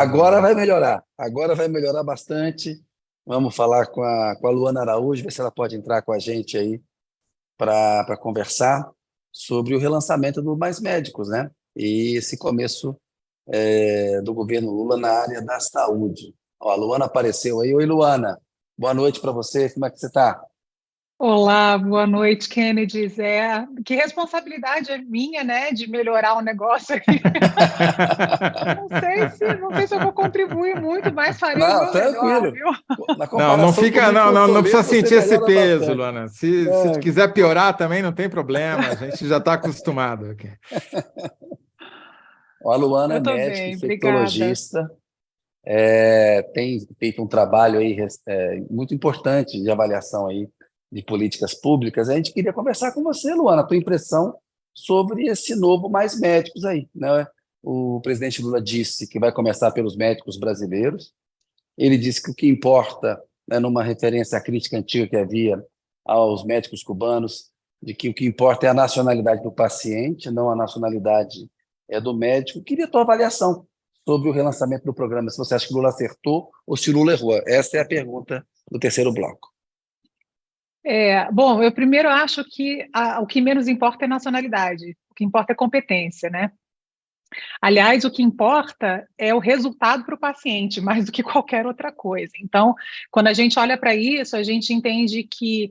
Agora vai melhorar bastante. Vamos falar com a Luana Araújo, ver se ela pode entrar com a gente aí para conversar sobre o relançamento do Mais Médicos, né? E esse começo do governo Lula na área da saúde. Ó, a Luana apareceu aí. Oi, Luana. Boa noite para você. Como é que você está? Olá, boa noite, Kennedy. Que responsabilidade é minha, né, de melhorar o negócio aqui. Não sei se eu vou contribuir muito, mas farei o Não, meu melhor, tranquilo. viu? Na Não comparação fica, comigo, com o não precisa Toledo, você sentir esse melhora peso, bastante. Luana. Se É, quiser piorar também, não tem problema. A gente já está acostumado aqui. a Luana Eu é estou médica, bem, obrigada. infectologista, tem feito um trabalho aí, muito importante de avaliação aí de políticas públicas. A gente queria conversar com você, Luana, a tua impressão sobre esse novo Mais Médicos aí, né? O presidente Lula disse que vai começar pelos médicos brasileiros. Ele disse que o que importa, né, numa referência à crítica antiga que havia aos médicos cubanos, de que o que importa é a nacionalidade do paciente, não a nacionalidade do médico. Queria a tua avaliação sobre o relançamento do programa, se você acha que Lula acertou ou se Lula errou. Essa é a pergunta do terceiro bloco. Bom, eu primeiro acho que o que menos importa é nacionalidade, o que importa é competência, né? Aliás, o que importa é o resultado para o paciente, mais do que qualquer outra coisa. Então, quando a gente olha para isso, a gente entende que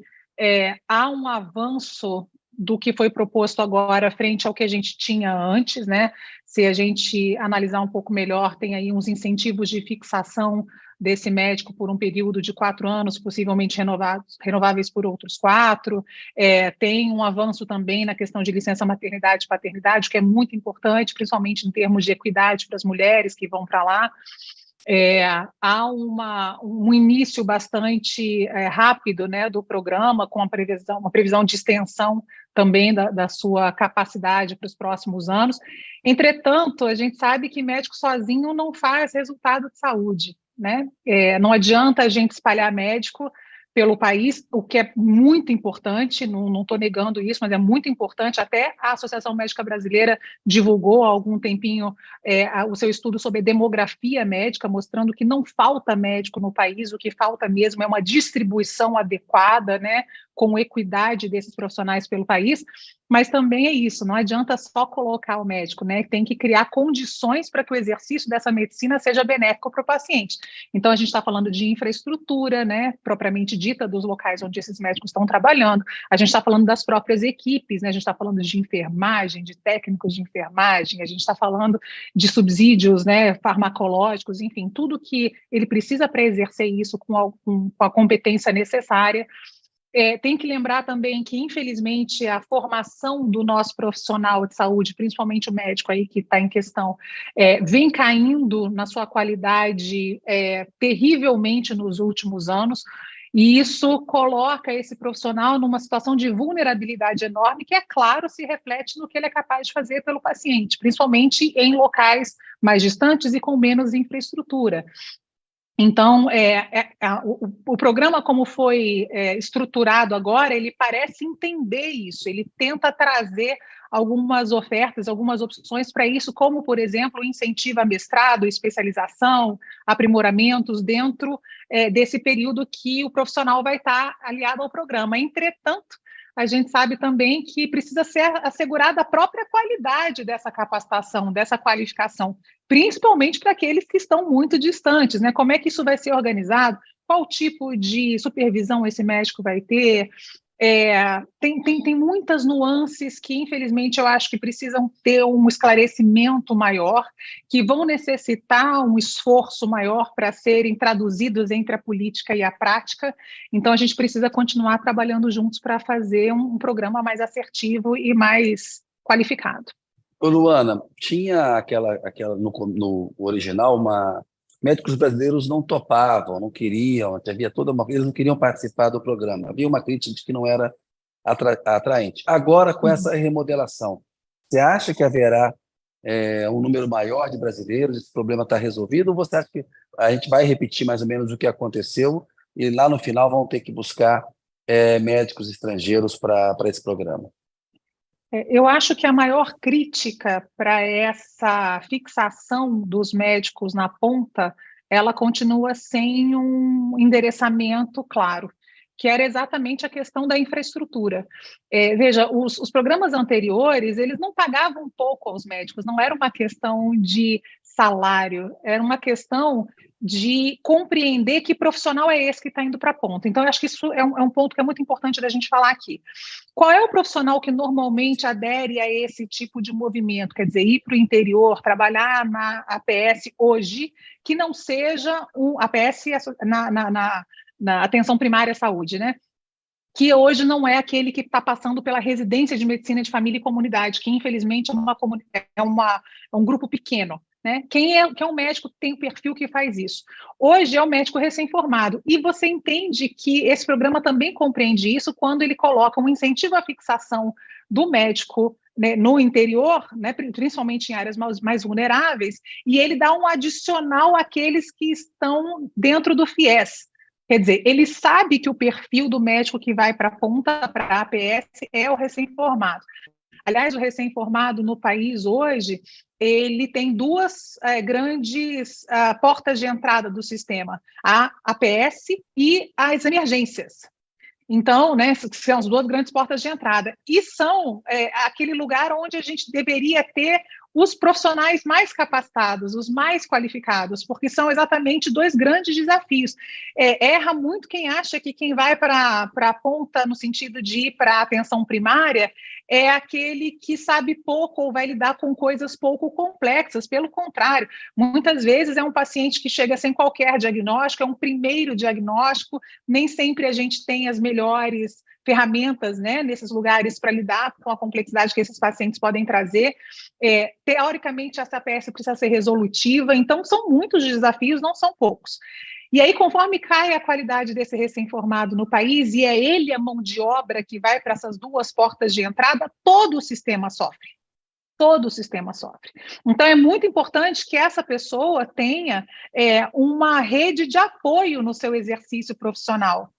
há um avanço do que foi proposto agora frente ao que a gente tinha antes, né? Se a gente analisar um pouco melhor, tem aí uns incentivos de fixação desse médico por um período de 4 anos, possivelmente renováveis por outros 4. Tem um avanço também na questão de licença maternidade e paternidade, que é muito importante, principalmente em termos de equidade para as mulheres que vão para lá. Há um início bastante rápido, né, do programa, com uma previsão de extensão também da sua capacidade para os próximos anos. Entretanto, a gente sabe que médico sozinho não faz resultado de saúde, né? Não adianta a gente espalhar médico pelo país, o que é muito importante, não estou negando isso, mas é muito importante. Até a Associação Médica Brasileira divulgou há algum tempinho o seu estudo sobre demografia médica, mostrando que não falta médico no país, o que falta mesmo é uma distribuição adequada, né, com equidade desses profissionais pelo país. Mas também é isso, não adianta só colocar o médico, né? Tem que criar condições para que o exercício dessa medicina seja benéfico para o paciente. Então, a gente está falando de infraestrutura, né, propriamente dita, dos locais onde esses médicos estão trabalhando. A gente está falando das próprias equipes, né? A gente está falando de enfermagem, de técnicos de enfermagem, a gente está falando de subsídios, né, farmacológicos, enfim, tudo que ele precisa para exercer isso com a competência necessária. Tem que lembrar também que, infelizmente, a formação do nosso profissional de saúde, principalmente o médico aí que está em questão, vem caindo na sua qualidade terrivelmente nos últimos anos, e isso coloca esse profissional numa situação de vulnerabilidade enorme, que, é claro, se reflete no que ele é capaz de fazer pelo paciente, principalmente em locais mais distantes e com menos infraestrutura. Então, o programa, como foi estruturado agora, ele parece entender isso, ele tenta trazer algumas ofertas, algumas opções para isso, como, por exemplo, incentivo a mestrado, especialização, aprimoramentos dentro desse período que o profissional vai estar aliado ao programa. Entretanto, a gente sabe também que precisa ser assegurada a própria qualidade dessa capacitação, dessa qualificação, principalmente para aqueles que estão muito distantes, né? Como é que isso vai ser organizado? Qual tipo de supervisão esse médico vai ter? Tem muitas nuances que, infelizmente, eu acho que precisam ter um esclarecimento maior, que vão necessitar um esforço maior para serem traduzidos entre a política e a prática. Então, a gente precisa continuar trabalhando juntos para fazer um programa mais assertivo e mais qualificado. Ô, Luana, tinha aquela no original, médicos brasileiros não topavam, não queriam, havia eles não queriam participar do programa. Havia uma crítica de que não era atraente. Agora, com essa remodelação, você acha que haverá um número maior de brasileiros? Esse problema está resolvido? Ou você acha que a gente vai repetir mais ou menos o que aconteceu e lá no final vão ter que buscar médicos estrangeiros para esse programa? Eu acho que a maior crítica para essa fixação dos médicos na ponta, ela continua sem um endereçamento claro, que era exatamente a questão da infraestrutura. Veja, os programas anteriores, eles não pagavam pouco aos médicos, não era uma questão de salário, era uma questão de compreender que profissional é esse que está indo para a ponta. Então, eu acho que isso é um ponto que é muito importante da gente falar aqui. Qual é o profissional que normalmente adere a esse tipo de movimento? Quer dizer, ir para o interior, trabalhar na APS hoje, que não seja um APS na atenção primária à saúde, né? Que hoje não é aquele que está passando pela residência de medicina de família e comunidade, que infelizmente é um grupo pequeno. Né? Quem é um médico que tem o perfil que faz isso? Hoje é o médico recém-formado. E você entende que esse programa também compreende isso quando ele coloca um incentivo à fixação do médico, né, no interior, né, principalmente em áreas mais vulneráveis, e ele dá um adicional àqueles que estão dentro do FIES. Quer dizer, ele sabe que o perfil do médico que vai para a ponta, para a APS, é o recém-formado. Aliás, o recém-formado no país hoje, ele tem duas grandes portas de entrada do sistema, a APS e as emergências. Então, né, são as duas grandes portas de entrada. E são aquele lugar onde a gente deveria ter os profissionais mais capacitados, os mais qualificados, porque são exatamente dois grandes desafios. Erra muito quem acha que quem vai para a ponta, no sentido de ir para a atenção primária, é aquele que sabe pouco ou vai lidar com coisas pouco complexas. Pelo contrário, muitas vezes é um paciente que chega sem qualquer diagnóstico, é um primeiro diagnóstico, nem sempre a gente tem as melhores ferramentas, né, nesses lugares para lidar com a complexidade que esses pacientes podem trazer. Teoricamente, essa APS precisa ser resolutiva, então são muitos desafios, não são poucos. E aí, conforme cai a qualidade desse recém-formado no país, e é ele a mão de obra que vai para essas duas portas de entrada, todo o sistema sofre. Todo o sistema sofre. Então, é muito importante que essa pessoa tenha uma rede de apoio no seu exercício profissional.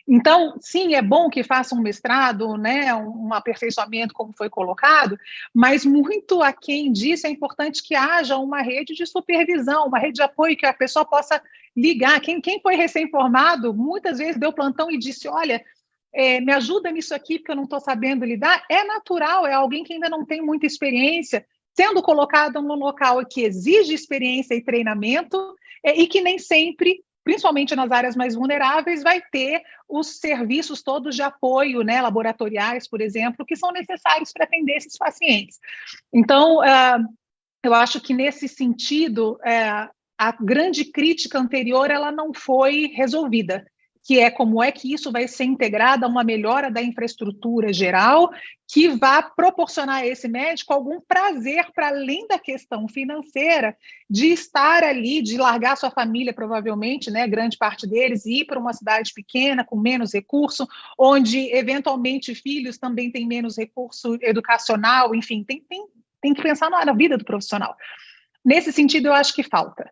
Então, sim, é bom que faça um mestrado, né, um aperfeiçoamento, como foi colocado, mas muito aquém disso é importante que haja uma rede de supervisão, uma rede de apoio que a pessoa possa ligar. Quem foi recém-formado, muitas vezes deu plantão e disse, olha, me ajuda nisso aqui, porque eu não estou sabendo lidar. É natural, é alguém que ainda não tem muita experiência, sendo colocado num local que exige experiência e treinamento, e que nem sempre, principalmente nas áreas mais vulneráveis, vai ter os serviços todos de apoio, né, laboratoriais, por exemplo, que são necessários para atender esses pacientes. Então, eu acho que, nesse sentido, a grande crítica anterior ela não foi resolvida, que é como é que isso vai ser integrado a uma melhora da infraestrutura geral que vá proporcionar a esse médico algum prazer para além da questão financeira de estar ali, de largar sua família, provavelmente, né, grande parte deles, e ir para uma cidade pequena, com menos recurso, onde, eventualmente, filhos também têm menos recurso educacional, enfim, tem que pensar na vida do profissional. Nesse sentido, eu acho que falta.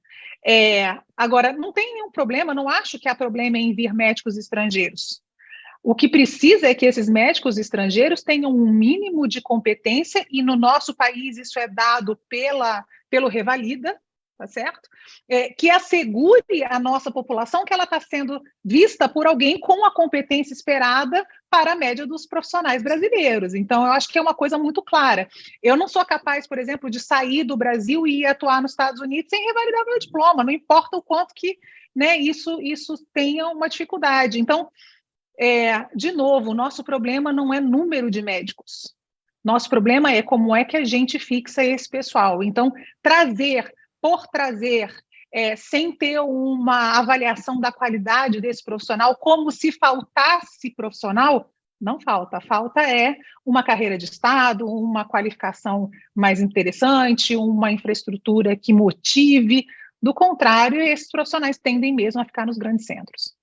Agora, não tem nenhum problema, não acho que há problema em vir médicos estrangeiros. O que precisa é que esses médicos estrangeiros tenham um mínimo de competência, e no nosso país isso é dado pelo Revalida, tá certo? Que assegure à nossa população que ela está sendo vista por alguém com a competência esperada para a média dos profissionais brasileiros. Então, eu acho que é uma coisa muito clara. Eu não sou capaz, por exemplo, de sair do Brasil e ir atuar nos Estados Unidos sem revalidar meu diploma, não importa o quanto que, né, isso tenha uma dificuldade. Então, de novo, o nosso problema não é número de médicos. Nosso problema é como é que a gente fixa esse pessoal. Então, trazer, sem ter uma avaliação da qualidade desse profissional, como se faltasse profissional, não falta. Falta uma carreira de Estado, uma qualificação mais interessante, uma infraestrutura que motive. Do contrário, esses profissionais tendem mesmo a ficar nos grandes centros.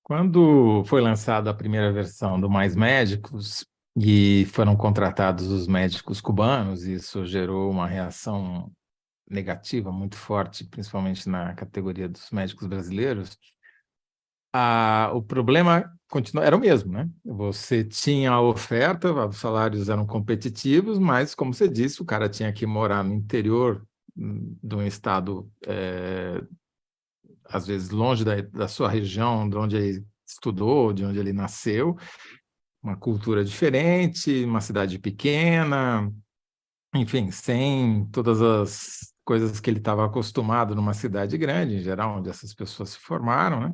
Quando foi lançada a primeira versão do Mais Médicos e foram contratados os médicos cubanos, isso gerou uma reação negativa muito forte, principalmente na categoria dos médicos brasileiros. O problema era o mesmo, né? Você tinha a oferta, os salários eram competitivos, mas, como você disse, o cara tinha que morar no interior de um estado, às vezes longe da sua região, de onde ele estudou, de onde ele nasceu, uma cultura diferente, uma cidade pequena, enfim, sem todas as coisas que ele estava acostumado numa cidade grande, em geral, onde essas pessoas se formaram, né?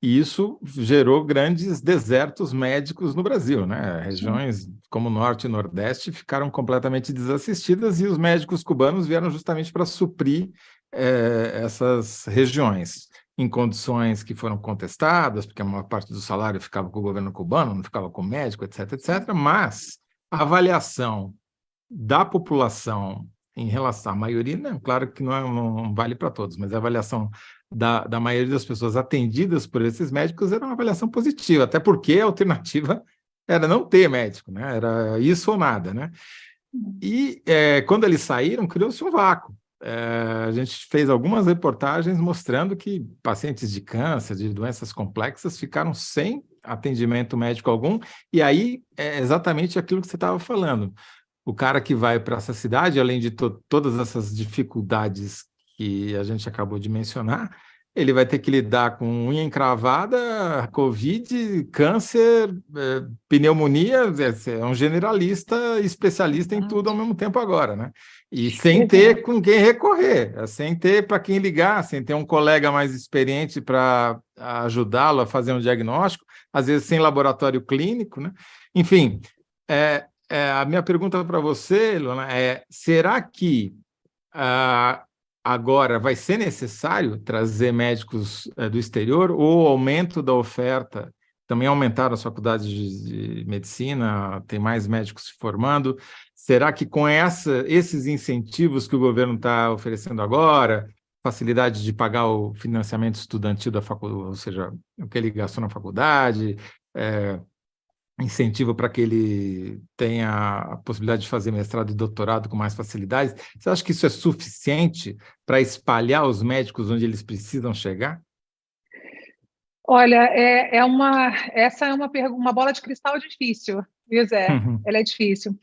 E isso gerou grandes desertos médicos no Brasil, né? Regiões como o Norte e Nordeste ficaram completamente desassistidas e os médicos cubanos vieram justamente para suprir essas regiões, em condições que foram contestadas, porque a maior parte do salário ficava com o governo cubano, não ficava com o médico, etc., etc., mas a avaliação da população em relação à maioria, não, claro que não vale para todos, mas a avaliação da maioria das pessoas atendidas por esses médicos era uma avaliação positiva, até porque a alternativa era não ter médico, né? Era isso ou nada, né? E quando eles saíram, criou-se um vácuo. A gente fez algumas reportagens mostrando que pacientes de câncer, de doenças complexas, ficaram sem atendimento médico algum, e aí é exatamente aquilo que você estava falando. O cara que vai para essa cidade, além de todas essas dificuldades que a gente acabou de mencionar, ele vai ter que lidar com unha encravada, Covid, câncer, pneumonia, é um generalista, especialista em tudo ao mesmo tempo agora, né? E sem ter com quem recorrer, sem ter para quem ligar, sem ter um colega mais experiente para ajudá-lo a fazer um diagnóstico, às vezes sem laboratório clínico, né? Enfim, a minha pergunta para você, Luana, será que agora vai ser necessário trazer médicos do exterior ou o aumento da oferta? Também aumentaram as faculdades de medicina, tem mais médicos se formando. Será que com esses incentivos que o governo está oferecendo agora, facilidade de pagar o financiamento estudantil da faculdade, ou seja, o que ele gastou na faculdade, incentivo para que ele tenha a possibilidade de fazer mestrado e doutorado com mais facilidade. Você acha que isso é suficiente para espalhar os médicos onde eles precisam chegar? Olha, essa é uma bola de cristal difícil, viu, Zé? Ela é difícil.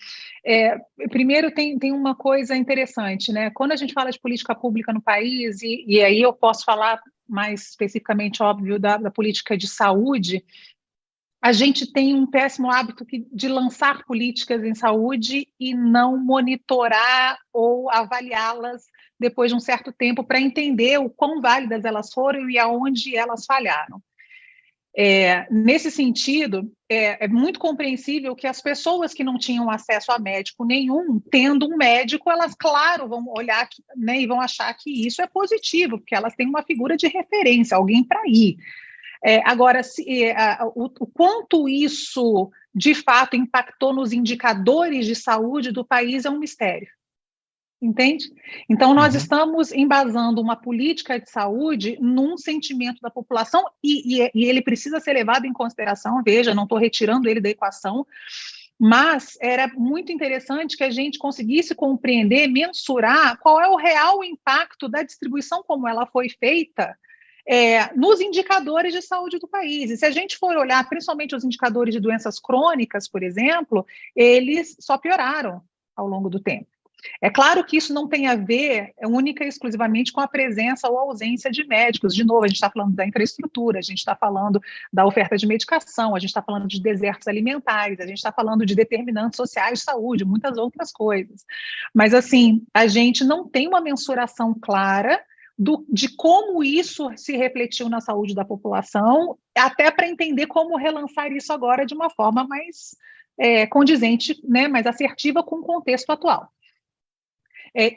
Primeiro, tem uma coisa interessante, né? Quando a gente fala de política pública no país, e aí eu posso falar mais especificamente, óbvio, da política de saúde, a gente tem um péssimo hábito de lançar políticas em saúde e não monitorar ou avaliá-las depois de um certo tempo para entender o quão válidas elas foram e aonde elas falharam. Nesse sentido, é muito compreensível que as pessoas que não tinham acesso a médico nenhum, tendo um médico, elas, claro, vão olhar, né, e vão achar que isso é positivo, porque elas têm uma figura de referência, alguém para ir. Agora, o quanto isso, de fato, impactou nos indicadores de saúde do país é um mistério, entende? Então, nós estamos embasando uma política de saúde num sentimento da população e ele precisa ser levado em consideração, veja, não estou retirando ele da equação, mas era muito interessante que a gente conseguisse compreender, mensurar qual é o real impacto da distribuição como ela foi feita nos indicadores de saúde do país. E se a gente for olhar, principalmente os indicadores de doenças crônicas, por exemplo, eles só pioraram ao longo do tempo. É claro que isso não tem a ver única e exclusivamente com a presença ou ausência de médicos. De novo, a gente está falando da infraestrutura, a gente está falando da oferta de medicação, a gente está falando de desertos alimentares, a gente está falando de determinantes sociais de saúde, muitas outras coisas. Mas, assim, a gente não tem uma mensuração clara de como isso se refletiu na saúde da população, até para entender como relançar isso agora de uma forma mais condizente, né, mais assertiva com o contexto atual.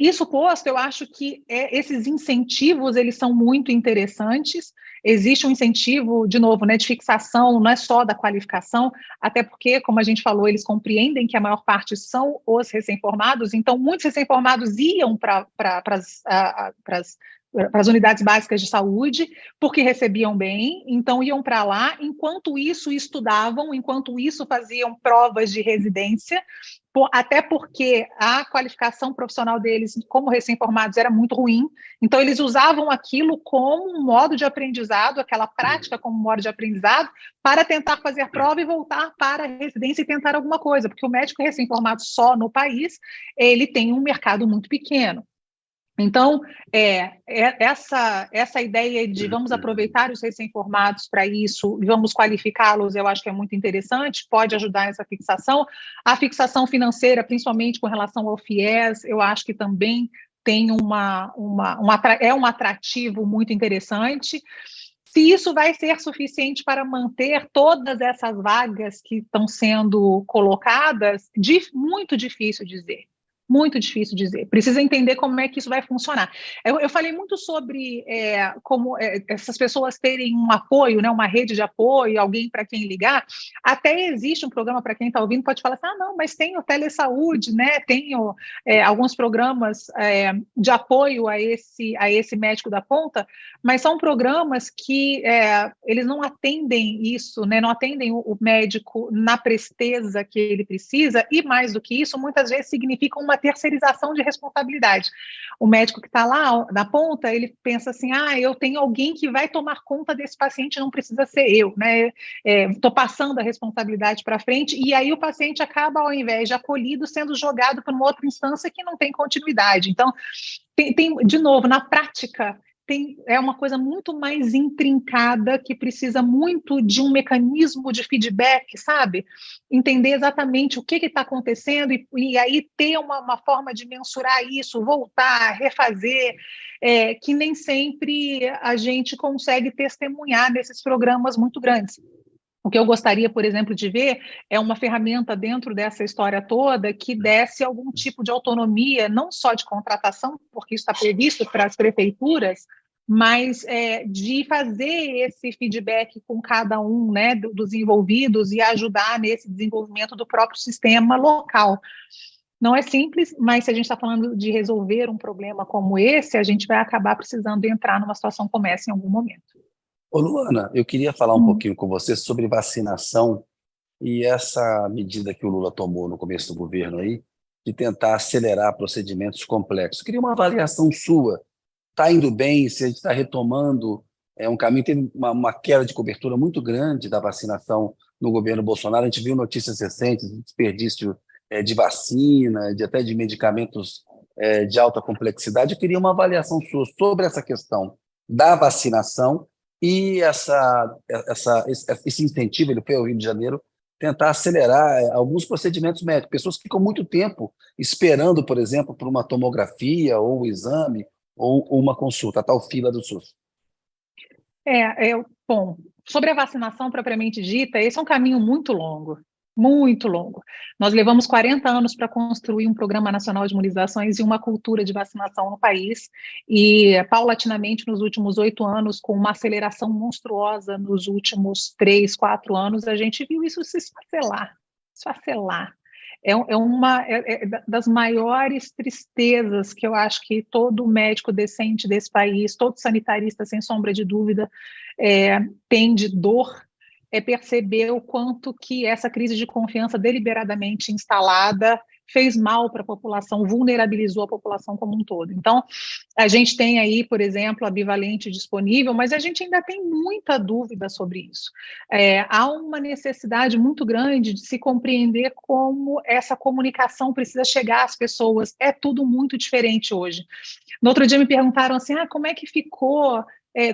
Isso posto, eu acho que esses incentivos, eles são muito interessantes. Existe um incentivo, de novo, né, de fixação, não é só da qualificação, até porque, como a gente falou, eles compreendem que a maior parte são os recém-formados, então muitos recém-formados iam para as unidades básicas de saúde, porque recebiam bem, então iam para lá, enquanto isso estudavam, enquanto isso faziam provas de residência, até porque a qualificação profissional deles como recém-formados era muito ruim, então eles usavam aquilo como um modo de aprendizado, aquela prática como modo de aprendizado, para tentar fazer prova e voltar para a residência e tentar alguma coisa, porque o médico recém-formado só no país, ele tem um mercado muito pequeno. Então, essa ideia de vamos aproveitar os recém-formados para isso, vamos qualificá-los, eu acho que é muito interessante, pode ajudar essa fixação. A fixação financeira, principalmente com relação ao FIES, eu acho que também tem um atrativo muito interessante. Se isso vai ser suficiente para manter todas essas vagas que estão sendo colocadas, muito difícil dizer. Muito difícil dizer. Precisa entender como é que isso vai funcionar. Eu falei muito sobre como essas pessoas terem um apoio, né, uma rede de apoio, alguém para quem ligar. Até existe um programa, para quem está ouvindo, pode falar assim, não, mas tem o Telesaúde, né, tem alguns programas de apoio a esse médico da ponta, mas são programas que eles não atendem isso, né, não atendem o médico na presteza que ele precisa, e mais do que isso, muitas vezes significam uma terceirização de responsabilidade. O médico que está lá na ponta, ele pensa assim, eu tenho alguém que vai tomar conta desse paciente, não precisa ser eu, né? Estou passando a responsabilidade para frente, e aí o paciente acaba, ao invés de acolhido, sendo jogado para uma outra instância que não tem continuidade. Então, de novo, na prática, é uma coisa muito mais intrincada, que precisa muito de um mecanismo de feedback, sabe? Entender exatamente o que está acontecendo e aí ter uma forma de mensurar isso, voltar, refazer, que nem sempre a gente consegue testemunhar nesses programas muito grandes. O que eu gostaria, por exemplo, de ver é uma ferramenta dentro dessa história toda que desse algum tipo de autonomia, não só de contratação, porque isso está previsto para as prefeituras, mas de fazer esse feedback com cada um, né, dos envolvidos, e ajudar nesse desenvolvimento do próprio sistema local. Não é simples, mas se a gente está falando de resolver um problema como esse, a gente vai acabar precisando entrar numa situação como essa em algum momento. Ô, Luana, eu queria falar um pouquinho com você sobre vacinação e essa medida que o Lula tomou no começo do governo aí, de tentar acelerar procedimentos complexos. Eu queria uma avaliação sua. Está indo bem? Se a gente está retomando um caminho? Teve uma queda de cobertura muito grande da vacinação no governo Bolsonaro. A gente viu notícias recentes de desperdício de vacina, até de medicamentos de alta complexidade. Eu queria uma avaliação sua sobre essa questão da vacinação e esse incentivo, ele foi ao Rio de Janeiro, tentar acelerar alguns procedimentos médicos. Pessoas que ficam muito tempo esperando, por exemplo, por uma tomografia ou um exame ou uma consulta, a tal fila do SUS. Bom, sobre a vacinação propriamente dita, esse é um caminho muito longo. Muito longo. Nós levamos 40 anos para construir um programa nacional de imunizações e uma cultura de vacinação no país, e paulatinamente nos últimos 8 anos, com uma aceleração monstruosa nos últimos 3, 4 anos, a gente viu isso se esfacelar. É uma das maiores tristezas que eu acho que todo médico decente desse país, todo sanitarista, sem sombra de dúvida, tem de dor, perceber o quanto que essa crise de confiança deliberadamente instalada fez mal para a população, vulnerabilizou a população como um todo. Então, a gente tem aí, por exemplo, a bivalente disponível, mas a gente ainda tem muita dúvida sobre isso. Há uma necessidade muito grande de se compreender como essa comunicação precisa chegar às pessoas. É tudo muito diferente hoje. No outro dia me perguntaram assim, como é que ficou...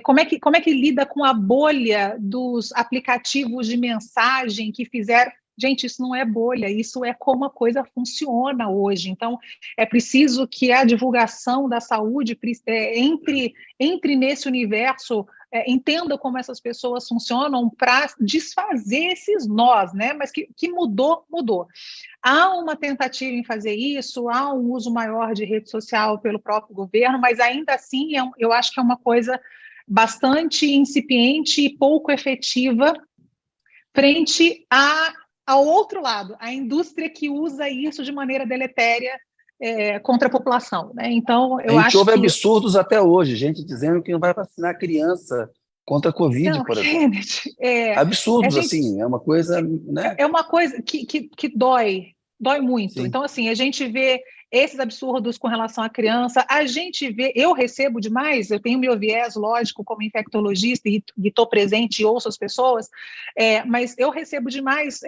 Como é que lida com a bolha dos aplicativos de mensagem que fizeram... Gente, isso não é bolha, isso é como a coisa funciona hoje. Então, é preciso que a divulgação da saúde entre nesse universo, entenda como essas pessoas funcionam para desfazer esses nós, né? Mas que mudou. Há uma tentativa em fazer isso, há um uso maior de rede social pelo próprio governo, mas ainda assim eu acho que é uma coisa bastante incipiente e pouco efetiva frente ao outro lado, a indústria que usa isso de maneira deletéria contra a população, né? Então, eu acho que... houve absurdos até hoje, gente dizendo que não vai vacinar criança contra a Covid, por exemplo. Kenneth, absurdos, assim, é uma coisa... né? É uma coisa que dói, Dói muito. Sim. Então, assim, a gente vê esses absurdos com relação à criança, a gente vê, eu recebo demais, eu tenho meu viés, lógico, como infectologista, e estou presente e ouço as pessoas, mas eu recebo demais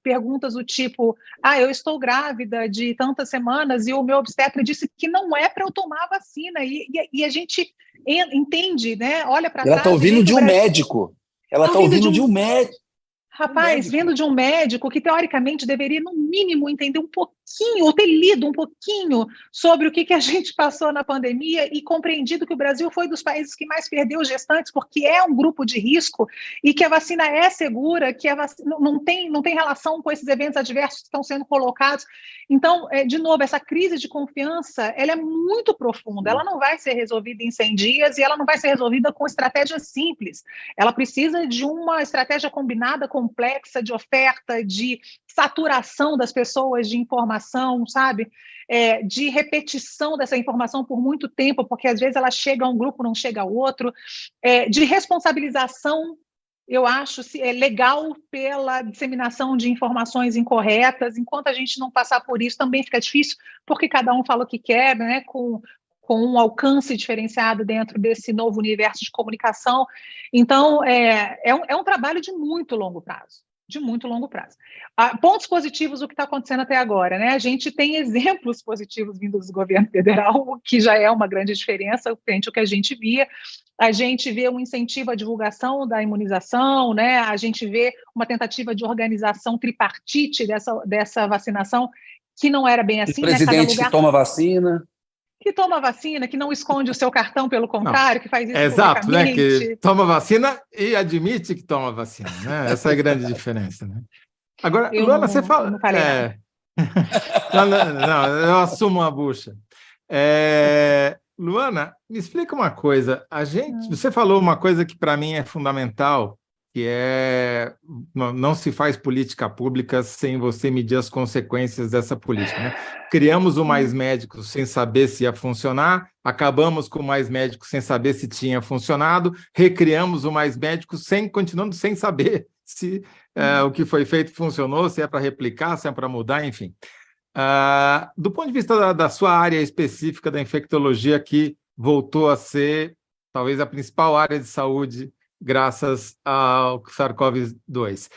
perguntas do tipo, eu estou grávida de tantas semanas e o meu obstetra disse que não é para eu tomar a vacina, e a gente entende, né? Olha para Ela trás... está ouvindo de um médico. Ela está ouvindo de um médico. Rapaz, vindo de um médico que, teoricamente, deveria, no mínimo, entender um pouquinho, ou ter lido um pouquinho sobre o que a gente passou na pandemia e compreendido que o Brasil foi dos países que mais perdeu gestantes, porque é um grupo de risco e que a vacina é segura, que a vacina não tem relação com esses eventos adversos que estão sendo colocados. Então, de novo, essa crise de confiança, ela é muito profunda, ela não vai ser resolvida em 100 dias e ela não vai ser resolvida com estratégias simples. Ela precisa de uma estratégia combinada, complexa, de oferta, de saturação das pessoas de informação, sabe? De repetição dessa informação por muito tempo, porque às vezes ela chega a um grupo, não chega a outro, de responsabilização, eu acho, legal pela disseminação de informações incorretas. Enquanto a gente não passar por isso, também fica difícil, porque cada um fala o que quer, né? Com um alcance diferenciado dentro desse novo universo de comunicação. Então, é um trabalho de muito longo prazo. De muito longo prazo. Pontos positivos do que está acontecendo até agora, né? A gente tem exemplos positivos vindos do governo federal, o que já é uma grande diferença frente ao que a gente via. A gente vê um incentivo à divulgação da imunização, né? A gente vê uma tentativa de organização tripartite dessa vacinação, que não era bem assim, o presidente, né? Cada lugar... que toma vacina. Que toma vacina, que não esconde o seu cartão, pelo contrário, que faz isso exato, publicamente. Né? Que toma vacina e admite que toma vacina, né? Essa é a grande diferença, né? Agora, Luana, você fala... Eu não falei nada. Não, eu assumo a bucha. Luana, me explica uma coisa. Você falou uma coisa que para mim é fundamental, que não se faz política pública sem você medir as consequências dessa política, né? Criamos o Mais Médicos sem saber se ia funcionar, acabamos com o Mais Médicos sem saber se tinha funcionado, recriamos o Mais Médicos continuando sem saber se o que foi feito funcionou, se é para replicar, se é para mudar, enfim. Do ponto de vista da sua área específica da infectologia, que voltou a ser talvez a principal área de saúde graças ao SARS-CoV-2.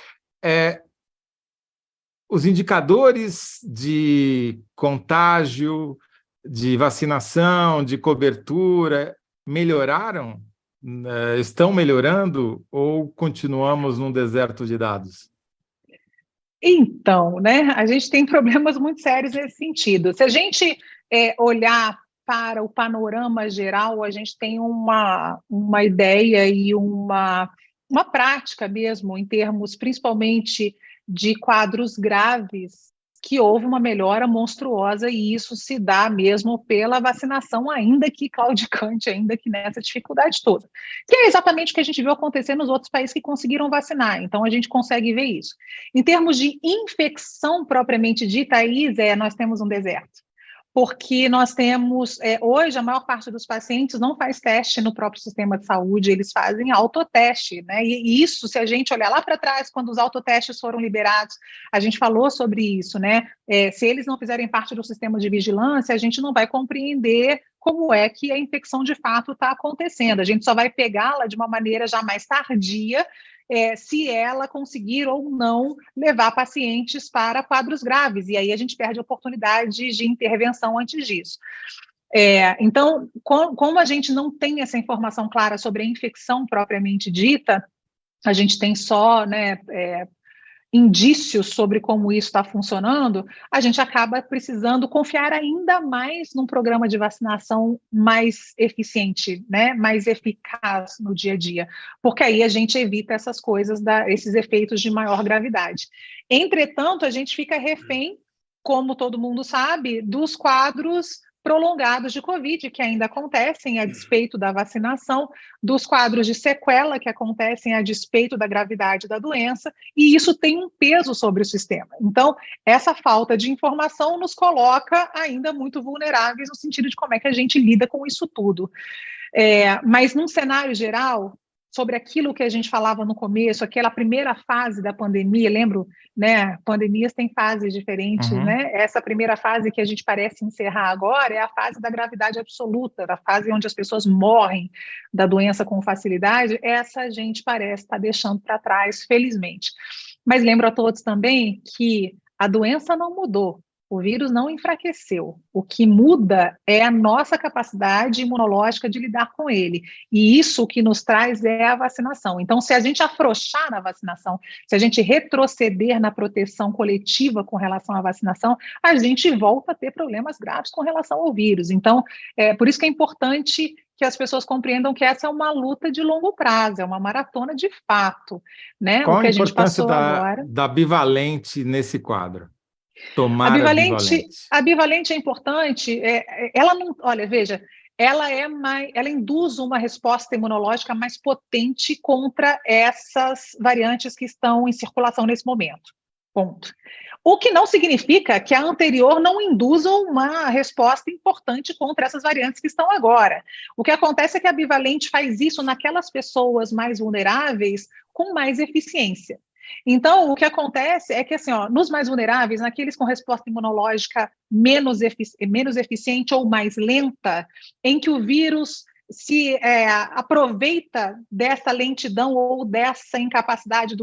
Os indicadores de contágio, de vacinação, de cobertura, melhoraram? Estão melhorando ou continuamos num deserto de dados? Então, né, a gente tem problemas muito sérios nesse sentido. Se a gente olhar para o panorama geral, a gente tem uma ideia e uma prática mesmo, em termos principalmente de quadros graves, que houve uma melhora monstruosa, e isso se dá mesmo pela vacinação, ainda que claudicante, ainda que nessa dificuldade toda. Que é exatamente o que a gente viu acontecer nos outros países que conseguiram vacinar, então a gente consegue ver isso. Em termos de infecção propriamente dita, aí, nós temos um deserto. Porque nós temos, hoje, a maior parte dos pacientes não faz teste no próprio sistema de saúde, eles fazem autoteste, né? E isso, se a gente olhar lá para trás, quando os autotestes foram liberados, a gente falou sobre isso, né? Se eles não fizerem parte do sistema de vigilância, a gente não vai compreender como é que a infecção de fato está acontecendo. A gente só vai pegá-la de uma maneira já mais tardia, se ela conseguir ou não levar pacientes para quadros graves, e aí a gente perde oportunidades de intervenção antes disso. Então, como a gente não tem essa informação clara sobre a infecção propriamente dita, a gente tem só, né, indícios sobre como isso está funcionando, a gente acaba precisando confiar ainda mais num programa de vacinação mais eficiente, né, mais eficaz no dia a dia, porque aí a gente evita essas coisas, esses efeitos de maior gravidade. Entretanto, a gente fica refém, como todo mundo sabe, dos quadros prolongados de Covid, que ainda acontecem a despeito da vacinação, dos quadros de sequela que acontecem a despeito da gravidade da doença, e isso tem um peso sobre o sistema. Então, essa falta de informação nos coloca ainda muito vulneráveis no sentido de como é que a gente lida com isso tudo. Mas, num cenário geral, sobre aquilo que a gente falava no começo, aquela primeira fase da pandemia, lembro, né? Pandemias têm fases diferentes, né? Essa primeira fase que a gente parece encerrar agora é a fase da gravidade absoluta, da fase onde as pessoas morrem da doença com facilidade. Essa a gente parece estar deixando para trás, felizmente. Mas lembro a todos também que a doença não mudou. O vírus não enfraqueceu. O que muda é a nossa capacidade imunológica de lidar com ele. E isso o que nos traz é a vacinação. Então, se a gente afrouxar na vacinação, se a gente retroceder na proteção coletiva com relação à vacinação, a gente volta a ter problemas graves com relação ao vírus. Então, por isso que é importante que as pessoas compreendam que essa é uma luta de longo prazo, é uma maratona de fato, né? Qual O que a a gente importância passou agora. da bivalente nesse quadro? A Tomar a bivalente, bivalente. a bivalente é importante. Ela não, olha, veja, ela induz uma resposta imunológica mais potente contra essas variantes que estão em circulação nesse momento. Ponto. O que não significa que a anterior não induza uma resposta importante contra essas variantes que estão agora. O que acontece é que a bivalente faz isso naquelas pessoas mais vulneráveis com mais eficiência. Então, o que acontece é que, assim, nos mais vulneráveis, naqueles com resposta imunológica menos eficiente ou mais lenta, em que o vírus se aproveita dessa lentidão ou dessa incapacidade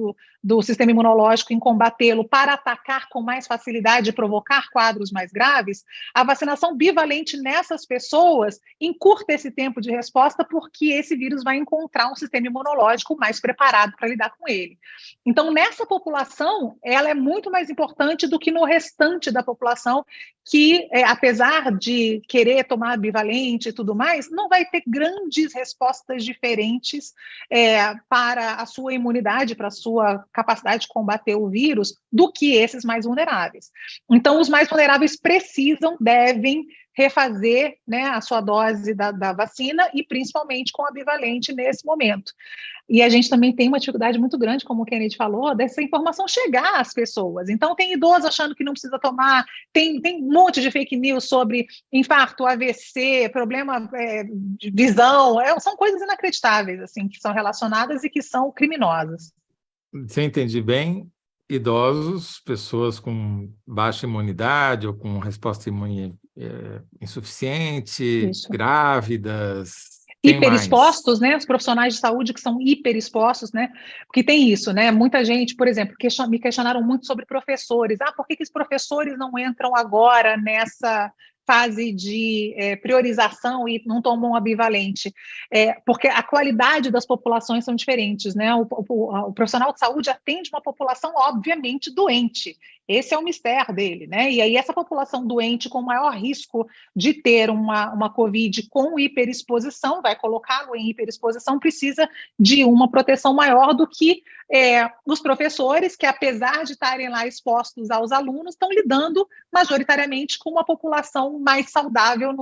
do sistema imunológico em combatê-lo para atacar com mais facilidade e provocar quadros mais graves, a vacinação bivalente nessas pessoas encurta esse tempo de resposta porque esse vírus vai encontrar um sistema imunológico mais preparado para lidar com ele. Então, nessa população, ela é muito mais importante do que no restante da população que, apesar de querer tomar bivalente e tudo mais, não vai ter grandes respostas diferentes para a sua imunidade, para a sua capacidade de combater o vírus, do que esses mais vulneráveis. Então, os mais vulneráveis devem refazer, né, a sua dose da vacina e principalmente com a bivalente nesse momento. E a gente também tem uma dificuldade muito grande, como o Kennedy falou, dessa informação chegar às pessoas. Então, tem idoso achando que não precisa tomar, tem um monte de fake news sobre infarto, AVC, problema de visão, são coisas inacreditáveis, assim, que são relacionadas e que são criminosas. Se eu entendi bem, idosos, pessoas com baixa imunidade ou com resposta imune insuficiente, Isso. Grávidas... Hiperexpostos, né? Os profissionais de saúde que são hiperexpostos, né? Porque tem isso, né? Muita gente, por exemplo, me questionaram muito sobre professores. Por que os professores não entram agora nessa fase de priorização e não tomam a bivalente? Porque a qualidade das populações são diferentes, né? O profissional de saúde atende uma população, obviamente, doente. Esse é o mistério dele, né? E aí essa população doente com maior risco de ter uma COVID com hiperexposição, vai colocá-lo em hiperexposição, precisa de uma proteção maior do que os professores, que apesar de estarem lá expostos aos alunos, estão lidando majoritariamente com uma população mais saudável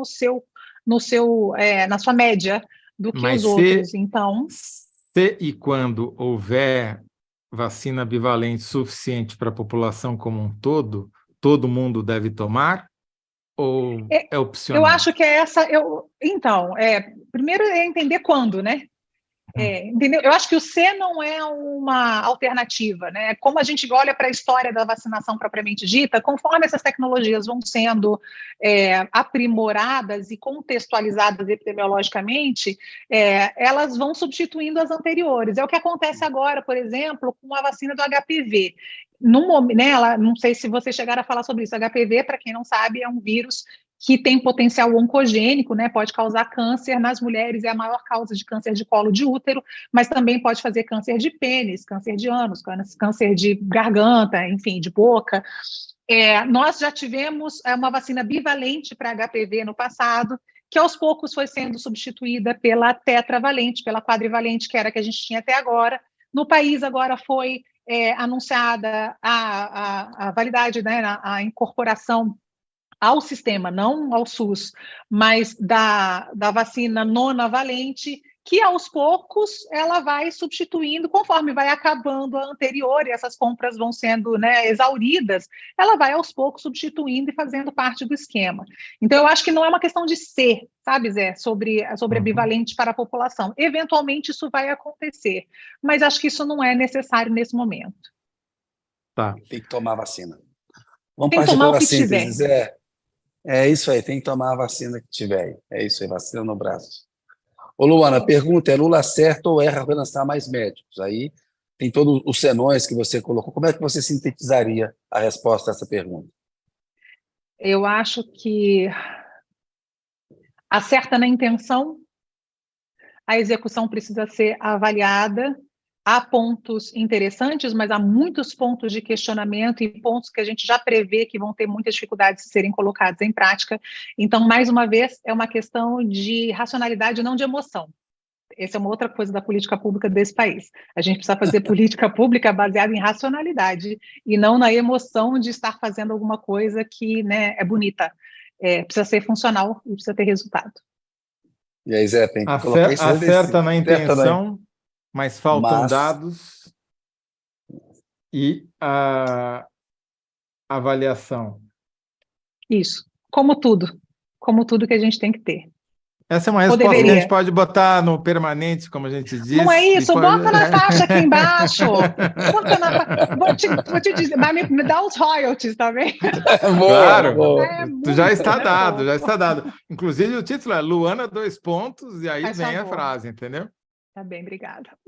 na sua média do que os outros. Então, se e quando houver vacina bivalente suficiente para a população como um todo mundo deve tomar? Ou é opcional? Eu acho que então, primeiro é entender quando, né? Entendeu? Eu acho que o C não é uma alternativa, né? Como a gente olha para a história da vacinação propriamente dita, conforme essas tecnologias vão sendo aprimoradas e contextualizadas epidemiologicamente, elas vão substituindo as anteriores. É o que acontece agora, por exemplo, com a vacina do HPV. Não sei se vocês chegaram a falar sobre isso. HPV, para quem não sabe, é um vírus que tem potencial oncogênico, né, pode causar câncer nas mulheres, é a maior causa de câncer de colo de útero, mas também pode fazer câncer de pênis, câncer de ânus, câncer de garganta, enfim, de boca. Nós já tivemos uma vacina bivalente para HPV no passado, que aos poucos foi sendo substituída pela tetravalente, pela quadrivalente, que era a que a gente tinha até agora. No país agora foi anunciada a validade, né, a incorporação ao sistema, não ao SUS, mas da vacina nonavalente, que aos poucos ela vai substituindo, conforme vai acabando a anterior e essas compras vão sendo, né, exauridas, ela vai aos poucos substituindo e fazendo parte do esquema. Então, eu acho que não é uma questão de ser, sabe, Zé, sobre bivalente para a população. Eventualmente isso vai acontecer, mas acho que isso não é necessário nesse momento. Tá. Tem que tomar a vacina. Vamos tem que partir tomar para o que síntese, tiver. Zé. É isso aí, tem que tomar a vacina que tiver. É isso aí, vacina no braço. Ô, Luana, a pergunta é: Lula acerta ou erra ao lançar mais médicos? Aí tem todos os senões que você colocou. Como é que você sintetizaria a resposta a essa pergunta? Eu acho que acerta na intenção, a execução precisa ser avaliada. Há pontos interessantes, mas há muitos pontos de questionamento e pontos que a gente já prevê que vão ter muitas dificuldades de serem colocados em prática. Então, mais uma vez, é uma questão de racionalidade, não de emoção. Essa é uma outra coisa da política pública desse país. A gente precisa fazer política pública baseada em racionalidade e não na emoção de estar fazendo alguma coisa que, né, é bonita. Precisa ser funcional e precisa ter resultado. E aí, Zé, tem que colocar isso. Acerta na intenção, mas faltam dados e a avaliação. Isso, como tudo que a gente tem que ter. Essa é uma resposta que a gente pode botar no permanente, como a gente diz. Não é isso, bota na faixa aqui embaixo. Vou te dizer, mas me dá os royalties também. Claro, já está dado, já está dado. Inclusive o título é Luana, e aí vem a frase, entendeu? Tá bem, obrigada.